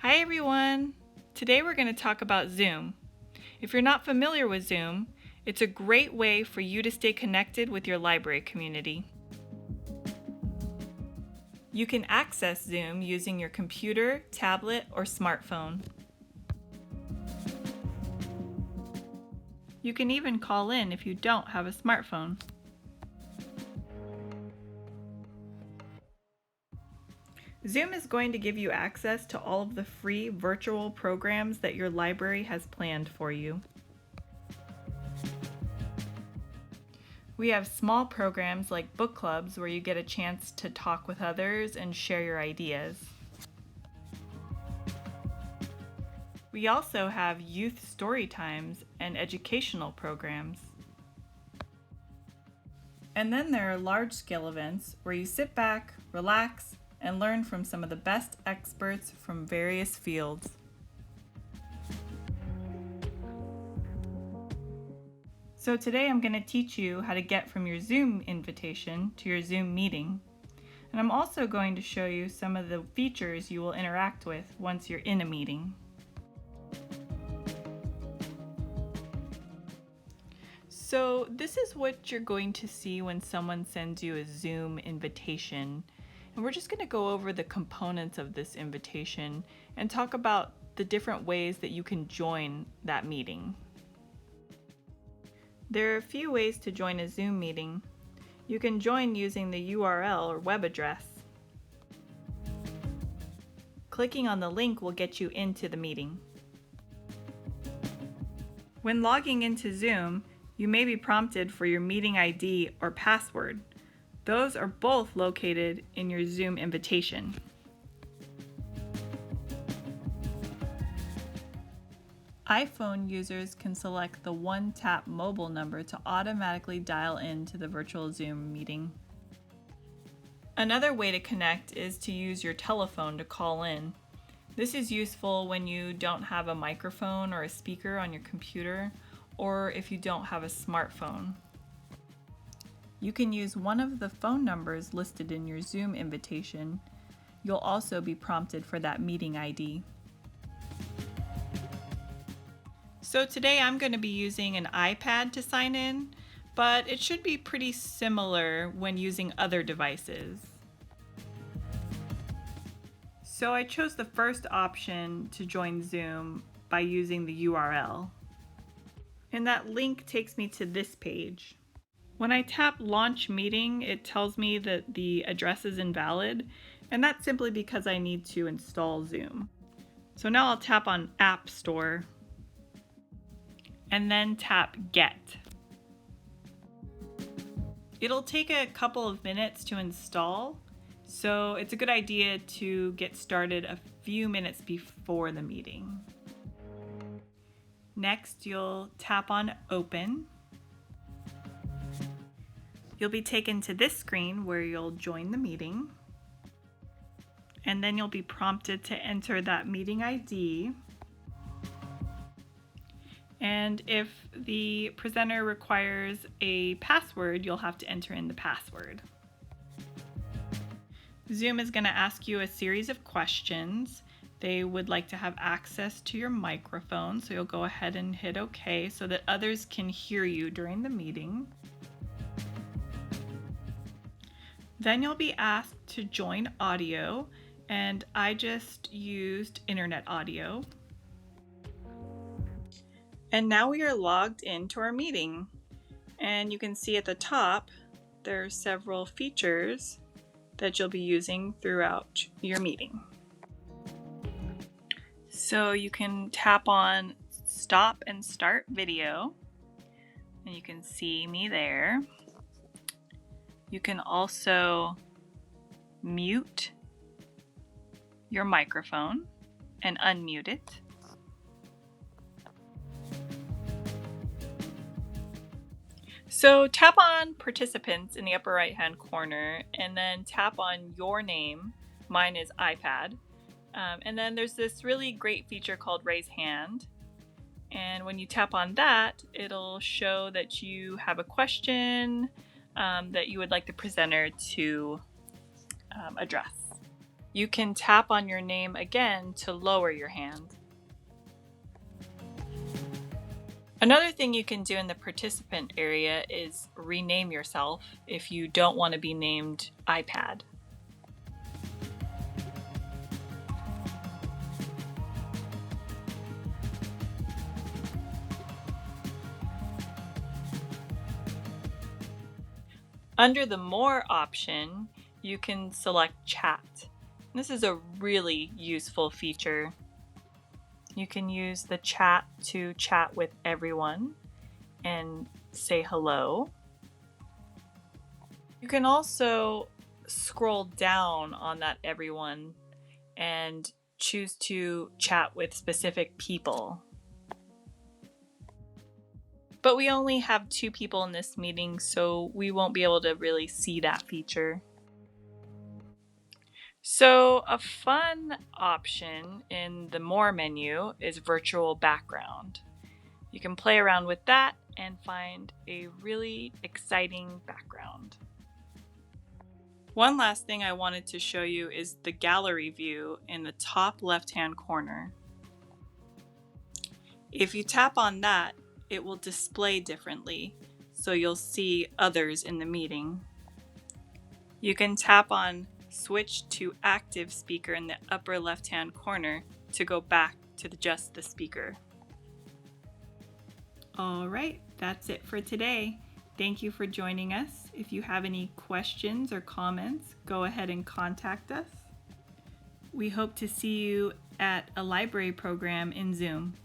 Hi everyone! Today we're going to talk about Zoom. If you're not familiar with Zoom, it's a great way for you to stay connected with your library community. You can access Zoom using your computer, tablet, or smartphone. You can even call in if you don't have a smartphone. Zoom is going to give you access to all of the free virtual programs that your library has planned for you. We have small programs like book clubs where you get a chance to talk with others and share your ideas. We also have youth story times and educational programs. And then there are large-scale events where you sit back, relax, and learn from some of the best experts from various fields. So today I'm going to teach you how to get from your Zoom invitation to your Zoom meeting. And I'm also going to show you some of the features you will interact with once you're in a meeting. So this is what you're going to see when someone sends you a Zoom invitation. And we're just going to go over the components of this invitation and talk about the different ways that you can join that meeting. There are a few ways to join a Zoom meeting. You can join using the URL or web address. Clicking on the link will get you into the meeting. When logging into Zoom, you may be prompted for your meeting ID or password. Those are both located in your Zoom invitation. iPhone users can select the one-tap mobile number to automatically dial into the virtual Zoom meeting. Another way to connect is to use your telephone to call in. This is useful when you don't have a microphone or a speaker on your computer, or if you don't have a smartphone. You can use one of the phone numbers listed in your Zoom invitation. You'll also be prompted for that meeting ID. So today I'm going to be using an iPad to sign in, but it should be pretty similar when using other devices. So I chose the first option to join Zoom by using the URL. And that link takes me to this page. When I tap Launch Meeting, it tells me that the address is invalid, and that's simply because I need to install Zoom. So now I'll tap on App Store, and then tap Get. It'll take a couple of minutes to install, so it's a good idea to get started a few minutes before the meeting. Next, you'll tap on Open. You'll be taken to this screen where you'll join the meeting, and then you'll be prompted to enter that meeting ID. And if the presenter requires a password, you'll have to enter in the password. Zoom is going to ask you a series of questions. They would like to have access to your microphone, so you'll go ahead and hit OK so that others can hear you during the meeting. Then you'll be asked to join audio, and I just used internet audio. And now we are logged into our meeting, and you can see at the top there are several features that you'll be using throughout your meeting. So you can tap on Stop and Start Video, and you can see me there. You can also mute your microphone and unmute it. So tap on Participants in the upper right hand corner and then tap on your name. Mine is iPad. And then there's this really great feature called Raise Hand. And when you tap on that, it'll show that you have a question that you would like the presenter to address. You can tap on your name again to lower your hand. Another thing you can do in the participant area is rename yourself if you don't want to be named iPad. Under the More option, you can select Chat. This is a really useful feature. You can use the chat to chat with everyone and say hello. You can also scroll down on that everyone and choose to chat with specific people. But we only have 2 people in this meeting, so we won't be able to really see that feature. So a fun option in the More menu is Virtual Background. You can play around with that and find a really exciting background. One last thing I wanted to show you is the gallery view in the top left-hand corner. If you tap on that, it will display differently, so you'll see others in the meeting. You can tap on Switch to Active Speaker in the upper left-hand corner to go back to just the speaker. All right, that's it for today. Thank you for joining us. If you have any questions or comments, go ahead and contact us. We hope to see you at a library program in Zoom.